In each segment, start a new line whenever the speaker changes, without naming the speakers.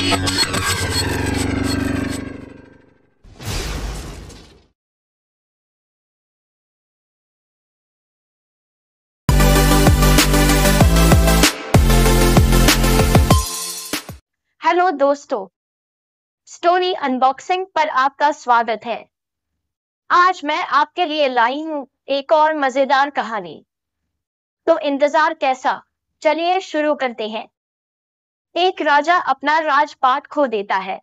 Hello दोस्तों, story unboxing पर आपका स्वागत है। आज मैं आपके लिए लाई हूँ एक और मजेदार कहानी। तो इंतजार कैसा? चलिए शुरू करते हैं। एक राजा अपना राजपाट खो देता है।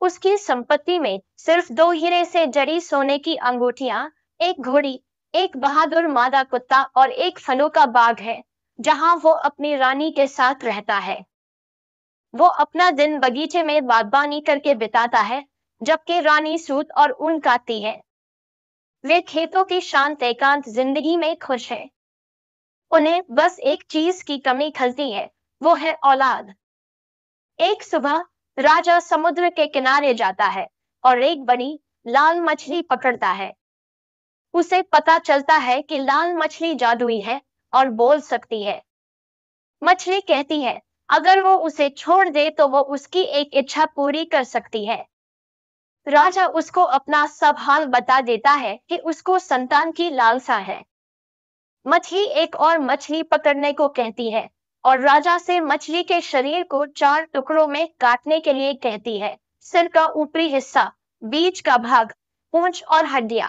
उसकी संपत्ति में सिर्फ 2 हीरे से जड़ी सोने की अंगूठियां, एक घोड़ी, एक बहादुर मादा कुत्ता और एक फलों का बाग है, जहां वो अपनी रानी के साथ रहता है। वो अपना दिन बगीचे में बागबानी करके बिताता है, जबकि रानी सूत और ऊन काटती है। वे खेतों की शांत एकांत जिंदगी में खुश है। उन्हें बस एक चीज की कमी खलती है, वो है औलाद। एक सुबह राजा समुद्र के किनारे जाता है और एक बड़ी लाल मछली पकड़ता है। उसे पता चलता है कि लाल मछली जादुई है और बोल सकती है। मछली कहती है अगर वो उसे छोड़ दे तो वो उसकी एक इच्छा पूरी कर सकती है। राजा उसको अपना सब हाल बता देता है कि उसको संतान की लालसा है। मछली एक और मछली पकड़ने को कहती है और राजा से मछली के शरीर को 4 टुकड़ों में काटने के लिए कहती है। सिर का ऊपरी हिस्सा, बीच का भाग, पूंछ और हड्डियां।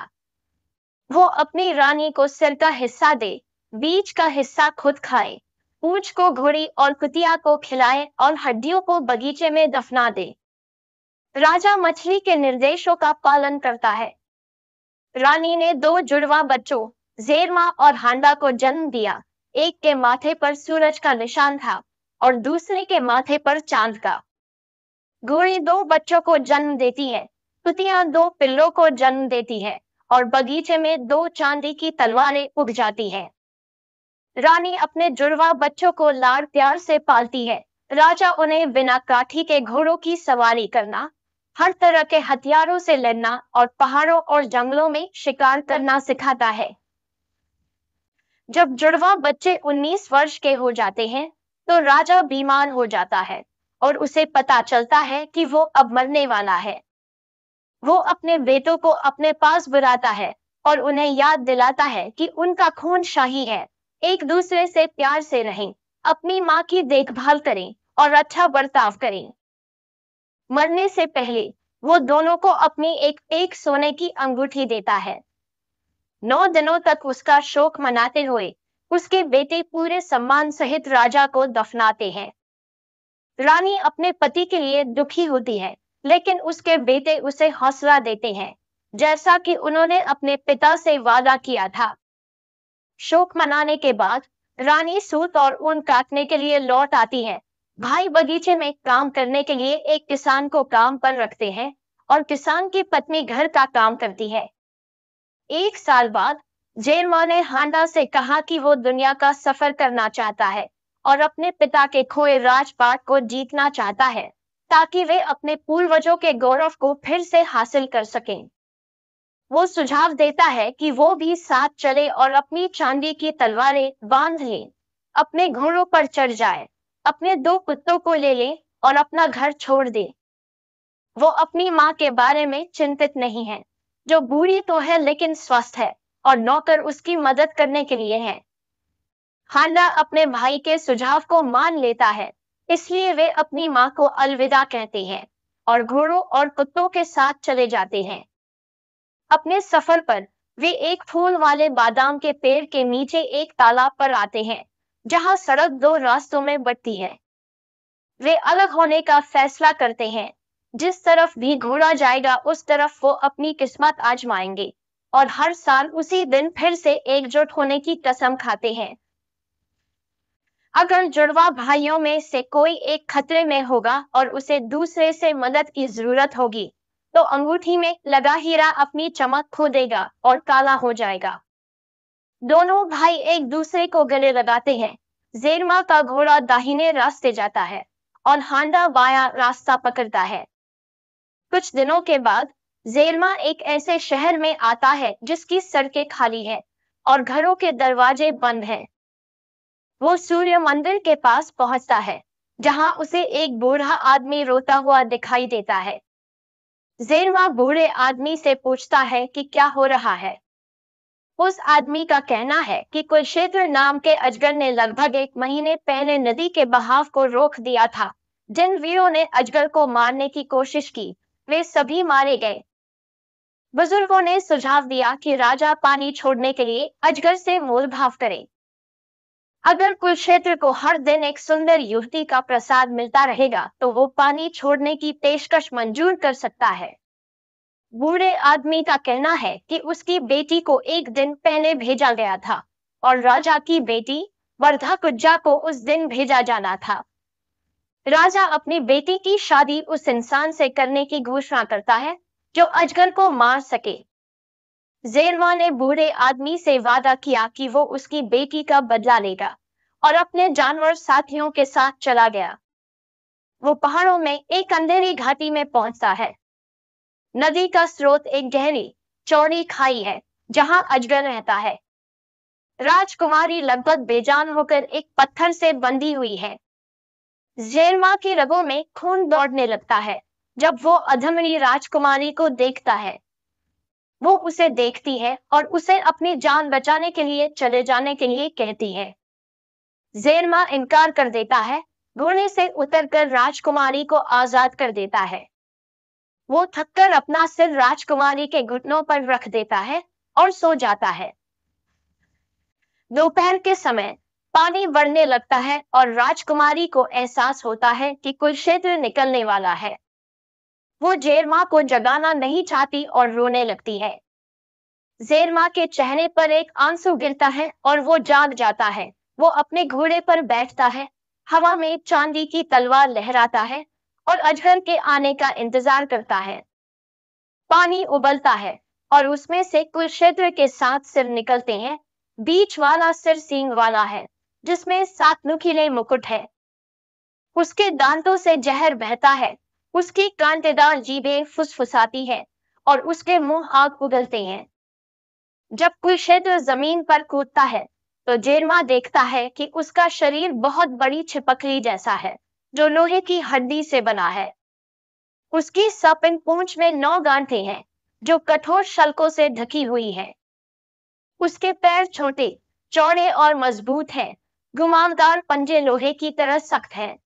वो अपनी रानी को सिर का हिस्सा दे, बीच का हिस्सा खुद खाए, पूंछ को घोड़ी और कुतिया को खिलाए और हड्डियों को बगीचे में दफना दे। राजा मछली के निर्देशों का पालन करता है। रानी ने 2 जुड़वा बच्चों, ज़ेरमा और हांडा को जन्म दिया। एक के माथे पर सूरज का निशान था और दूसरे के माथे पर चांद का। घोड़ी 2 बच्चों को जन्म देती है, कुतिया 2 पिल्लों को जन्म देती है और बगीचे में 2 चांदी की तलवारें उग जाती हैं। रानी अपने जुड़वा बच्चों को लाड़ प्यार से पालती है। राजा उन्हें बिना काठी के घोड़ों की सवारी करना, हर तरह के हथियारों से लड़ना और पहाड़ों और जंगलों में शिकार करना सिखाता है। जब जुड़वा बच्चे 19 वर्ष के हो जाते हैं, तो राजा बीमार हो जाता है और उसे पता चलता है कि वो अब मरने वाला है। वो अपने बेटों को अपने पास बुलाता है और उन्हें याद दिलाता है कि उनका खून शाही है। एक दूसरे से प्यार से रहें, अपनी माँ की देखभाल करें और अच्छा बर्ताव करें। मरने से पहले वो दोनों को अपनी एक सोने की अंगूठी देता है। 9 दिनों तक उसका शोक मनाते हुए उसके बेटे पूरे सम्मान सहित राजा को दफनाते हैं। रानी अपने पति के लिए दुखी होती है, लेकिन उसके बेटे उसे हौसला देते हैं, जैसा कि उन्होंने अपने पिता से वादा किया था। शोक मनाने के बाद रानी सूत और ऊन काटने के लिए लौट आती है। भाई बगीचे में काम करने के लिए एक किसान को काम पर रखते हैं और किसान की पत्नी घर का काम करती है। 1 साल बाद जेरमा ने हांडा से कहा कि वो दुनिया का सफर करना चाहता है और अपने पिता के खोए राजपाट को जीतना चाहता है, ताकि वे अपने पूर्वजों के गौरव को फिर से हासिल कर सकें। वो सुझाव देता है कि वो भी साथ चले और अपनी चांदी की तलवारें बांध लें, अपने घोड़ों पर चढ़ जाए, अपने 2 कुत्तों को ले लें और अपना घर छोड़ दे। वो अपनी माँ के बारे में चिंतित नहीं है, जो बूढ़ी तो है लेकिन स्वस्थ है, और नौकर उसकी मदद करने के लिए है। हांडा अपने भाई के सुझाव को मान लेता है, इसलिए वे अपनी माँ को अलविदा कहते हैं और घोड़ों और कुत्तों के साथ चले जाते हैं। अपने सफर पर वे एक फूल वाले बादाम के पेड़ के नीचे एक तालाब पर आते हैं, जहां सड़क 2 रास्तों में बंटती है। वे अलग होने का फैसला करते हैं। जिस तरफ भी घोड़ा जाएगा उस तरफ वो अपनी किस्मत आजमाएंगे और हर साल उसी दिन फिर से एकजुट होने की कसम खाते हैं। अगर जुड़वा भाइयों में से कोई एक खतरे में होगा और उसे दूसरे से मदद की जरूरत होगी, तो अंगूठी में लगा हीरा अपनी चमक खो देगा और काला हो जाएगा। दोनों भाई एक दूसरे को गले लगाते हैं। ज़ेरमा का घोड़ा दाहिने रास्ते जाता है और हांडा बायां रास्ता पकड़ता है। कुछ दिनों के बाद ज़ेरमा एक ऐसे शहर में आता है जिसकी सड़कें खाली है और घरों के दरवाजे बंद हैं। वो सूर्य मंदिर के पास पहुंचता है, जहां उसे एक बूढ़ा आदमी रोता हुआ दिखाई देता है। ज़ेरमा बूढ़े आदमी से पूछता है कि क्या हो रहा है। उस आदमी का कहना है कि कुलक्षेत्र नाम के अजगर ने लगभग 1 महीने पहले नदी के बहाव को रोक दिया था। जिन वीरों ने अजगर को मारने की कोशिश की, वे सभी मारे गए। बुजुर्गों ने सुझाव दिया कि राजा पानी छोड़ने के लिए अजगर से मोल भाव करे। अगर कुलक्षेत्र को हर दिन एक सुंदर युवती का प्रसाद मिलता रहेगा, तो वो पानी छोड़ने की पेशकश मंजूर कर सकता है। बूढ़े आदमी का कहना है कि उसकी बेटी को एक दिन पहले भेजा गया था और राजा की बेटी वर्धा कुज्जा को उस दिन भेजा जाना था। राजा अपनी बेटी की शादी उस इंसान से करने की घोषणा करता है जो अजगर को मार सके। ज़ेरमा ने बूढ़े आदमी से वादा किया कि वो उसकी बेटी का बदला लेगा और अपने जानवर साथियों के साथ चला गया। वो पहाड़ों में एक अंधेरी घाटी में पहुंचता है। नदी का स्रोत एक गहरी चौड़ी खाई है जहां अजगर रहता है। राजकुमारी लगभग बेजान होकर एक पत्थर से बंधी हुई है। ज़ेरमा की रगों में खून दौड़ने लगता है जब वो अधमरी राजकुमारी को देखता है। वो उसे देखती है और उसे अपनी जान बचाने के लिए चले जाने के लिए कहती है। ज़ेरमा इनकार कर देता है, घोड़े से उतरकर राजकुमारी को आजाद कर देता है। वो थककर अपना सिर राजकुमारी के घुटनों पर रख देता है और सो जाता है। दोपहर के समय पानी बढ़ने लगता है और राजकुमारी को एहसास होता है कि कुलक्षेत्र निकलने वाला है। वो ज़ेरमा को जगाना नहीं चाहती और रोने लगती है। ज़ेरमा के चेहरे पर एक आंसू गिरता है और वो जाग जाता है। वो अपने घोड़े पर बैठता है, हवा में चांदी की तलवार लहराता है और अजगर के आने का इंतजार करता है। पानी उबलता है और उसमें से कुलक्षेत्र के 7 सिर निकलते हैं। बीच वाला सिर सींग वाला है, जिसमें 7 नुकीले मुकुट है। उसके दांतों से जहर बहता है, उसकी कांटेदार जीभें फुसफुसाती है और उसके मुंह आग उगलते हैं। जब कुलक्षेत्र जमीन पर कूदता है, तो ज़ेरमा देखता है कि उसका शरीर बहुत बड़ी छिपकली जैसा है, जो लोहे की हड्डी से बना है। उसकी सर्पिन पूंछ में 9 गांठें हैं, जो कठोर शल्कों से ढकी हुई है। उसके पैर छोटे, चौड़े और मजबूत हैं, घुमावदार पंजे लोहे की तरह सख्त हैं।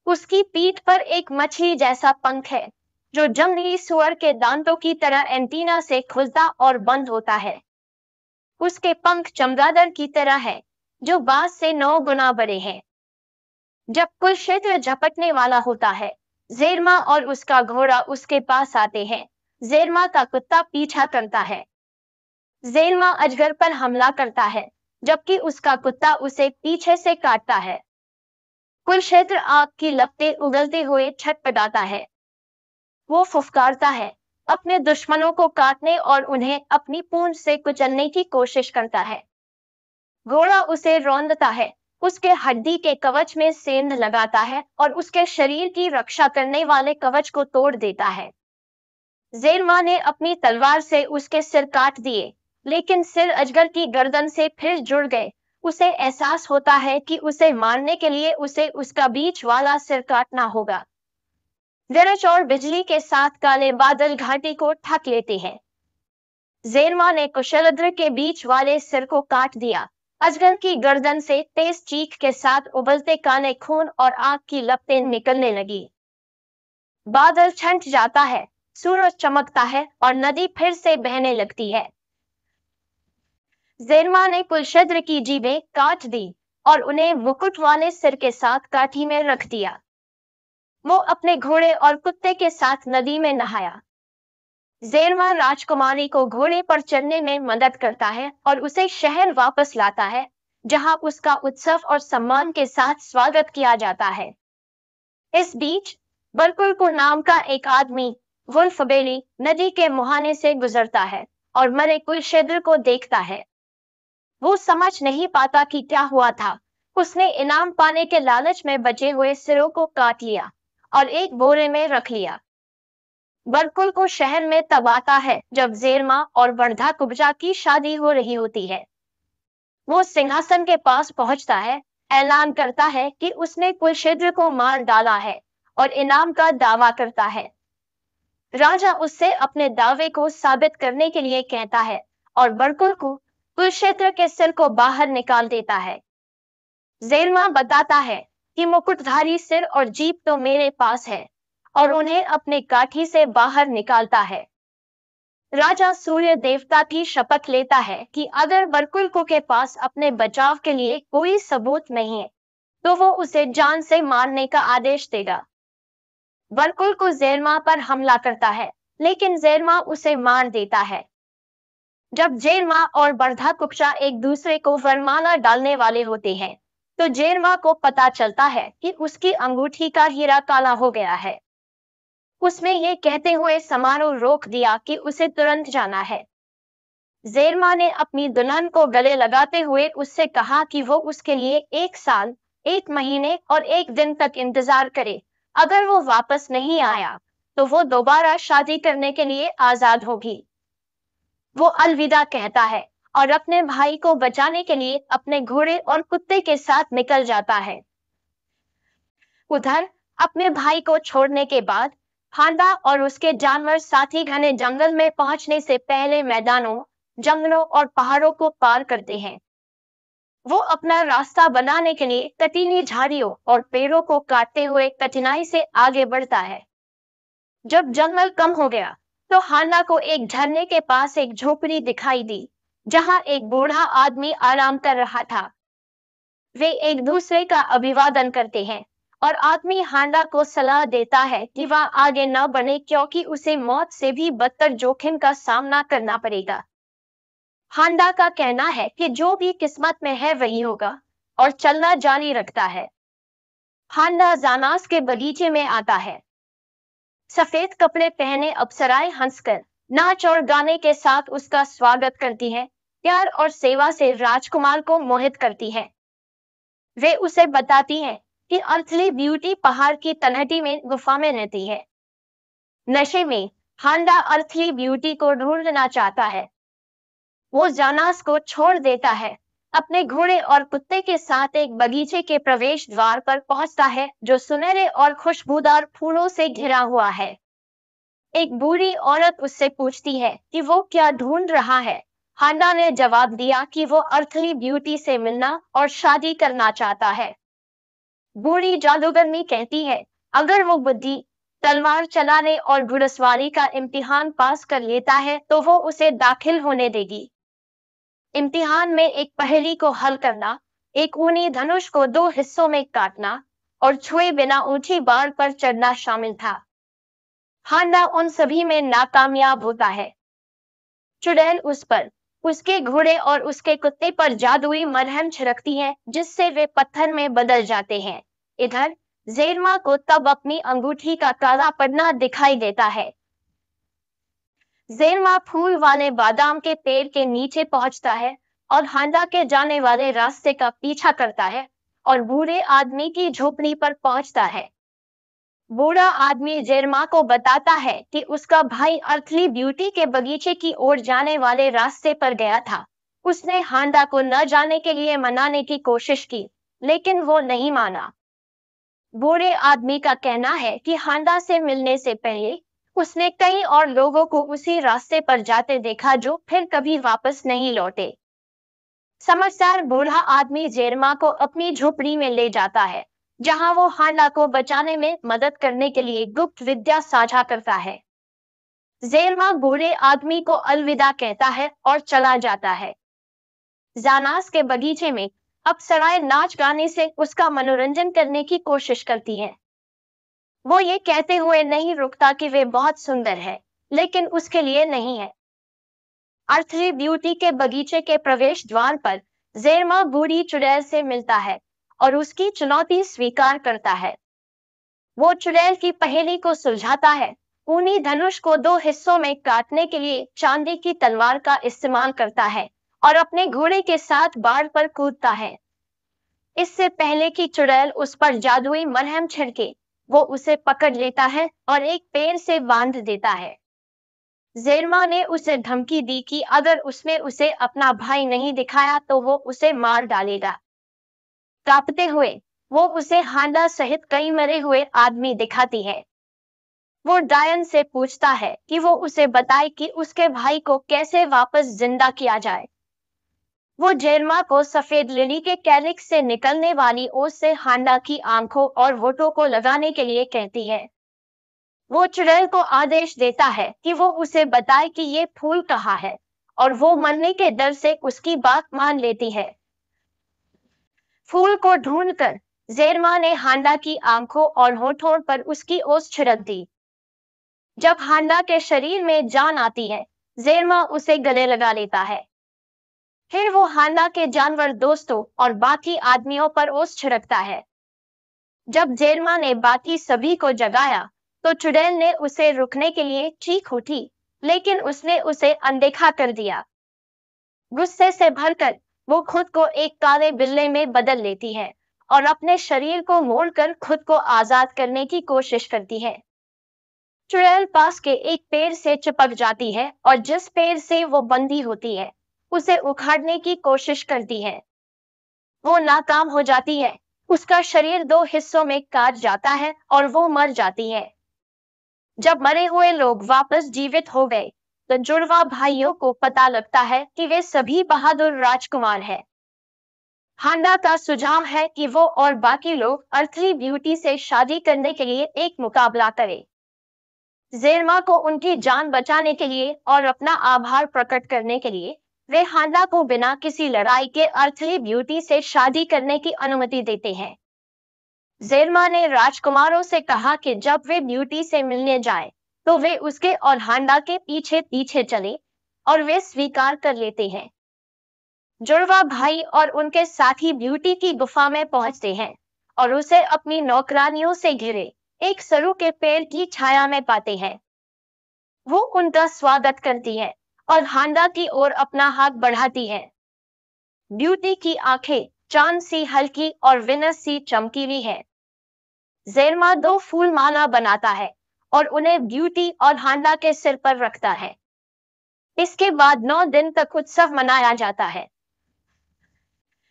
उसकी पीठ पर एक मछली जैसा पंख है, जो जंगली सुअर के दांतों की तरह एंटीना से खुलता और बंद होता है। उसके पंख चमगादड़ की तरह है, जो बाज से 9 गुना बड़े हैं। जब कुलक्षेत्र झपटने वाला होता है, ज़ेरमा और उसका घोड़ा उसके पास आते हैं। ज़ेरमा का कुत्ता पीछा करता है। ज़ेरमा अजगर पर हमला करता है, जबकि उसका कुत्ता उसे पीछे से काटता है। कुलक्षेत्र आग की लपटें उगलते हुए छटपटाता है। वो फुफकारता है, अपने दुश्मनों को काटने और उन्हें अपनी पूंछ से कुचलने की कोशिश करता है। घोड़ा उसे रौंदता है, उसके हड्डी के कवच में सेंध लगाता है और उसके शरीर की रक्षा करने वाले कवच को तोड़ देता है। ज़ेरमा ने अपनी तलवार से उसके सिर काट दिए, लेकिन सिर अजगर की गर्दन से फिर जुड़ गए। उसे एहसास होता है कि उसे मारने के लिए उसे उसका बीच वाला सिर काटना होगा। गरज और बिजली के साथ काले बादल घाटी को ढक लेते हैं। ज़ेरमा ने कुशलद्र के बीच वाले सिर को काट दिया। अजगर की गर्दन से तेज चीख के साथ उबलते काले खून और आग की लपटें निकलने लगी। बादल छंट जाता है, सूरज चमकता है और नदी फिर से बहने लगती है। ज़ेरमा ने कुलक्षेत्र की जीभें काट दी और उन्हें मुकुट वाले सिर के साथ काठी में रख दिया। वो अपने घोड़े और कुत्ते के साथ नदी में नहाया। ज़ेरमा राजकुमारी को घोड़े पर चढ़ने में मदद करता है और उसे शहर वापस लाता है, जहां उसका उत्सव और सम्मान के साथ स्वागत किया जाता है। इस बीच बरकुलपुर नाम का एक आदमी वुल्फबेली नदी के मुहाने से गुजरता है और मरे कुलक्षेत्र को देखता है। वो समझ नहीं पाता कि क्या हुआ था। उसने इनाम पाने के लालच में बचे हुए सिरों को काट लिया और एक बोरे में रख लिया। बरकुल को शहर में तब आता है जब ज़ेरमा और वर्धा कुब्जा की शादी हो रही होती है। वो सिंहासन के पास पहुंचता है, ऐलान करता है कि उसने कुलशेद्र को मार डाला है और इनाम का दावा करता है। राजा उससे अपने दावे को साबित करने के लिए कहता है और बरकुल को कुलक्षेत्र के सिर को बाहर निकाल देता है। जेरमा बताता है कि मुकुटधारी सिर और जीप तो मेरे पास है और उन्हें अपने काठी से बाहर निकालता है। राजा सूर्य देवता की शपथ लेता है कि अगर बरकुल के पास अपने बचाव के लिए कोई सबूत नहीं है तो वो उसे जान से मारने का आदेश देगा। बरकुल को जेरमा पर हमला करता है, लेकिन जेरमा उसे मार देता है। जब जेरमा और बरधा कुप्चा एक दूसरे को वरमाला डालने वाले होते हैं, तो जेरमा को पता चलता है कि उसकी अंगूठी का हीरा काला हो गया है। उसने ये कहते हुए समारोह रोक दिया कि उसे तुरंत जाना है। जेरमा ने अपनी दुल्हन को गले लगाते हुए उससे कहा कि वो उसके लिए 1 साल, 1 महीने और 1 दिन तक इंतजार करे। अगर वो वापस नहीं आया तो वो दोबारा शादी करने के लिए आजाद होगी। वो अलविदा कहता है और अपने भाई को बचाने के लिए अपने घोड़े और कुत्ते के साथ निकल जाता है। उधर अपने भाई को छोड़ने के बाद हांडा और उसके जानवर साथी घने जंगल में पहुंचने से पहले मैदानों, जंगलों और पहाड़ों को पार करते हैं। वो अपना रास्ता बनाने के लिए कटीली झाड़ियों और पेड़ों को काटते हुए कठिनाई से आगे बढ़ता है। जब जंगल कम हो गया तो हांडा को एक झरने के पास एक झोपड़ी दिखाई दी, जहां एक बूढ़ा आदमी आराम कर रहा था। वे एक दूसरे का अभिवादन करते हैं और आदमी हांडा को सलाह देता है कि वह आगे न बढ़े क्योंकि उसे मौत से भी बदतर जोखिम का सामना करना पड़ेगा। हांडा का कहना है कि जो भी किस्मत में है वही होगा और चलना जारी रखता है। हांडा जानास के बगीचे में आता है। सफेद कपड़े पहने अप्सराएं हंसकर, नाच और गाने के साथ उसका स्वागत करती हैं, प्यार और सेवा से राजकुमार को मोहित करती हैं। वे उसे बताती हैं कि अर्थली ब्यूटी पहाड़ की तलहटी में गुफा में रहती है। नशे में हांडा अर्थली ब्यूटी को ढूंढना चाहता है। वो जानास को छोड़ देता है, अपने घोड़े और कुत्ते के साथ एक बगीचे के प्रवेश द्वार पर पहुंचता है जो सुनहरे और खुशबूदार फूलों से घिरा हुआ है। एक बूढ़ी औरत उससे पूछती है कि वो क्या ढूंढ रहा है। हांडा ने जवाब दिया कि वो अर्थली ब्यूटी से मिलना और शादी करना चाहता है। बूढ़ी जादूगरनी कहती है, अगर वो बुद्धि, तलवार चलाने और घुड़सवारी का इम्तिहान पास कर लेता है तो वो उसे दाखिल होने देगी। इम्तिहान में एक पहेली को हल करना, एक ऊनी धनुष को 2 हिस्सों में काटना और छुए बिना ऊंची बाढ़ पर चढ़ना शामिल था। हांडा उन सभी में नाकामयाब होता है। चुड़ैल उस पर, उसके घोड़े और उसके कुत्ते पर जादुई मरहम छिड़कती है जिससे वे पत्थर में बदल जाते हैं। इधर जेरमा को तब अपनी अंगूठी का काला पन्ना दिखाई देता है। जेरमा फूल वाले बादाम के पेड़ के नीचे पहुंचता है और हांडा के जाने वाले रास्ते का पीछा करता है और बूढ़े आदमी की झोपड़ी पर पहुंचता है। बूढ़ा आदमी जेरमा को बताता है कि उसका भाई अर्थली ब्यूटी के बगीचे की ओर जाने वाले रास्ते पर गया था। उसने हांडा को न जाने के लिए मनाने की कोशिश की, लेकिन वो नहीं माना। बूढ़े आदमी का कहना है कि हांडा से मिलने से पहले उसने कई और लोगों को उसी रास्ते पर जाते देखा जो फिर कभी वापस नहीं लौटे। समझदार बूढ़ा आदमी जेरमा को अपनी झोपड़ी में ले जाता है, जहां वो हांडा को बचाने में मदद करने के लिए गुप्त विद्या साझा करता है। जेरमा बूढ़े आदमी को अलविदा कहता है और चला जाता है। जानास के बगीचे में अप्सराएं नाच गाने से उसका मनोरंजन करने की कोशिश करती हैं। वो ये कहते हुए नहीं रुकता कि वे बहुत सुंदर है, लेकिन उसके लिए नहीं है। अर्थली ब्यूटी के बगीचे के प्रवेश द्वार पर जेरमा बूढ़ी चुड़ैल से मिलता है और उसकी चुनौती स्वीकार करता है। वो चुड़ैल की पहेली को सुलझाता है, ऊनी धनुष को 2 हिस्सों में काटने के लिए चांदी की तलवार का इस्तेमाल करता है और अपने घोड़े के साथ बाढ़ पर कूदता है। इससे पहले कि चुड़ैल उस पर जादुई मरहम छिड़के, वो उसे पकड़ लेता है और एक पेड़ से बांध देता है। जेरमा ने उसे धमकी दी कि अगर उसने उसे अपना भाई नहीं दिखाया तो वो उसे मार डालेगा। कांपते हुए वो उसे हांडा सहित कई मरे हुए आदमी दिखाती है। वो डायन से पूछता है कि वो उसे बताए कि उसके भाई को कैसे वापस जिंदा किया जाए। वो जेरमा को सफेद लिली के कैलिक्स से निकलने वाली ओस से हांडा की आंखों और होठों को लगाने के लिए कहती है। वो चुड़ैल को आदेश देता है कि वो उसे बताए कि ये फूल कहाँ है, और वो मरने के डर से उसकी बात मान लेती है। फूल को ढूंढकर जेरमा ने हांडा की आंखों और होठों पर उसकी ओस छिड़क दी। जब हांडा के शरीर में जान आती है, जेरमा उसे गले लगा लेता है। फिर वो हांडा के जानवर दोस्तों और बाकी आदमियों पर ओस छिड़कता है। जब जेरमा ने बाकी सभी को जगाया, तो चुड़ैल ने उसे रुकने के लिए चीख उठी, लेकिन उसने उसे अनदेखा कर दिया। गुस्से से भरकर वो खुद को एक काले बिल्ले में बदल लेती है और अपने शरीर को मोड़कर खुद को आजाद करने की कोशिश करती है। चुड़ैल पास के एक पेड़ से चिपक जाती है और जिस पेड़ से वो बंधी होती है, उसे उखाड़ने की कोशिश करती है। वो नाकाम हो जाती है। उसका शरीर दो हिस्सों में काट जाता है और वो मर जाती है। जब मरे हुए लोग वापस जीवित हो गए, तो जुड़वा भाइयों को पता लगता है कि वे सभी बहादुर राजकुमार हैं। हांडा का सुझाव है कि वो और बाकी लोग अर्थली ब्यूटी से शादी करने के लिए एक मुकाबला करें। जेरमा को उनकी जान बचाने के लिए और अपना आभार प्रकट करने के लिए वे हांडा को बिना किसी लड़ाई के अर्थली ब्यूटी से शादी करने की अनुमति देते हैं। जेरमा ने राजकुमारों से कहा कि जब वे ब्यूटी से मिलने जाएं, तो वे उसके और हांडा के पीछे पीछे चले, और वे स्वीकार कर लेते हैं। जुड़वा भाई और उनके साथी ब्यूटी की गुफा में पहुंचते हैं और उसे अपनी नौकरानियों से घिरे एक सरू के पेड़ की छाया में पाते हैं। वो उनका स्वागत करती है और हांडा की ओर अपना हाथ बढ़ाती है। ब्यूटी की आंखें चांद सी हल्की और विनस सी चमकीली है। जेरमा दो फूल माला बनाता है और उन्हें ब्यूटी और हांडा के सिर पर रखता है। इसके बाद 9 दिन तक उत्सव मनाया जाता है।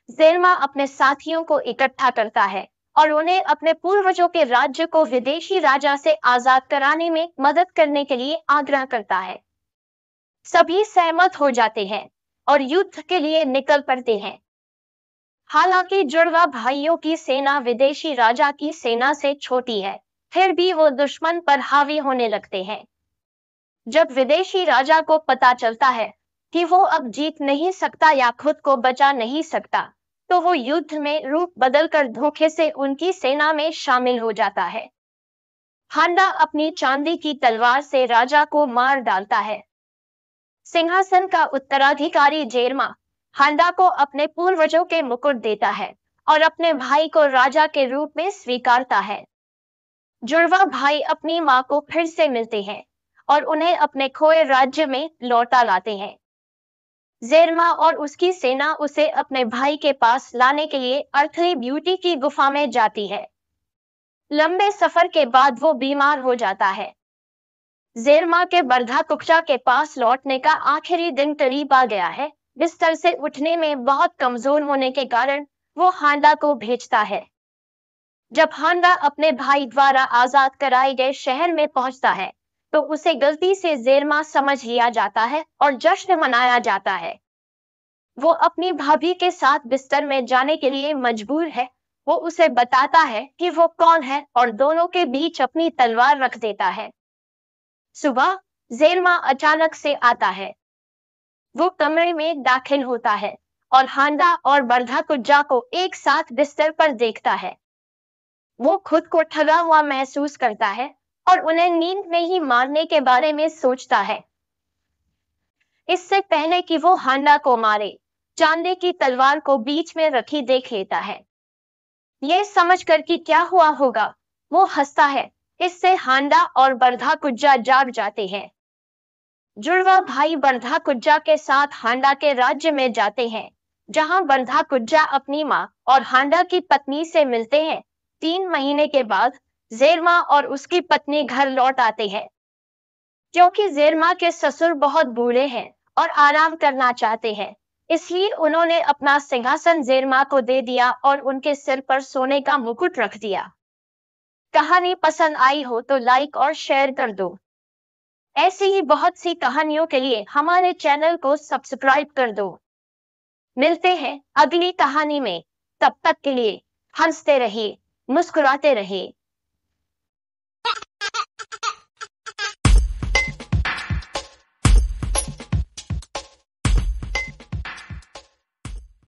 जेरमा अपने साथियों को इकट्ठा करता है और उन्हें अपने पूर्वजों के राज्य को विदेशी राजा से आजाद कराने में मदद करने के लिए आग्रह करता है। सभी सहमत हो जाते हैं और युद्ध के लिए निकल पड़ते हैं। हालांकि जुड़वा भाइयों की सेना विदेशी राजा की सेना से छोटी है, फिर भी वो दुश्मन पर हावी होने लगते हैं। जब विदेशी राजा को पता चलता है कि वो अब जीत नहीं सकता या खुद को बचा नहीं सकता, तो वो युद्ध में रूप बदलकर धोखे से उनकी सेना में शामिल हो जाता है। हांडा अपनी चांदी की तलवार से राजा को मार डालता है। सिंहासन का उत्तराधिकारी जेरमा हांडा को अपने पूर्वजों के मुकुट देता है और अपने भाई को राजा के रूप में स्वीकारता है। जुड़वा भाई अपनी मां को फिर से मिलते हैं और उन्हें अपने खोए राज्य में लौटा लाते हैं। जेरमा और उसकी सेना उसे अपने भाई के पास लाने के लिए अर्थली ब्यूटी की गुफा में जाती है। लंबे सफर के बाद वो बीमार हो जाता है। जेरमा के बरधा कुक्चा के पास लौटने का आखिरी दिन करीब आ गया है। बिस्तर से उठने में बहुत कमजोर होने के कारण वो हांडा को भेजता है। जब हांडा अपने भाई द्वारा आजाद कराए गए शहर में पहुंचता है, तो उसे गलती से जेरमा समझ लिया जाता है और जश्न मनाया जाता है। वो अपनी भाभी के साथ बिस्तर में जाने के लिए मजबूर है। वो उसे बताता है कि वो कौन है और दोनों के बीच अपनी तलवार रख देता है। सुबह जेरमा अचानक से आता है। वो कमरे में दाखिल होता है और हांडा और बरधा कुज्जा को एक साथ बिस्तर पर देखता है। वो खुद को ठगा हुआ महसूस करता है और उन्हें नींद में ही मारने के बारे में सोचता है। इससे पहले कि वो हांडा को मारे, चांदी की तलवार को बीच में रखी देख लेता है। ये समझकर कि क्या हुआ होगा, वो हंसता है। इससे हांडा और बरधा कुज्जा जाग जाते हैं। जुड़वा भाई बरधा कुज्जा के साथ हांडा के राज्य में जाते हैं, जहां बरधा कुज्जा अपनी मां और हांडा की पत्नी से मिलते हैं। 3 महीने के बाद जेरमा और उसकी पत्नी घर लौट आते हैं। क्योंकि जेरमा के ससुर बहुत बूढ़े हैं और आराम करना चाहते हैं, इसलिए उन्होंने अपना सिंहासन ज़ेरमा को दे दिया और उनके सिर पर सोने का मुकुट रख दिया। कहानी पसंद आई हो तो लाइक और शेयर कर दो। ऐसी ही बहुत सी कहानियों के लिए हमारे चैनल को सब्सक्राइब कर दो। मिलते हैं अगली कहानी में। तब तक के लिए हंसते रहिए, मुस्कुराते रहिए।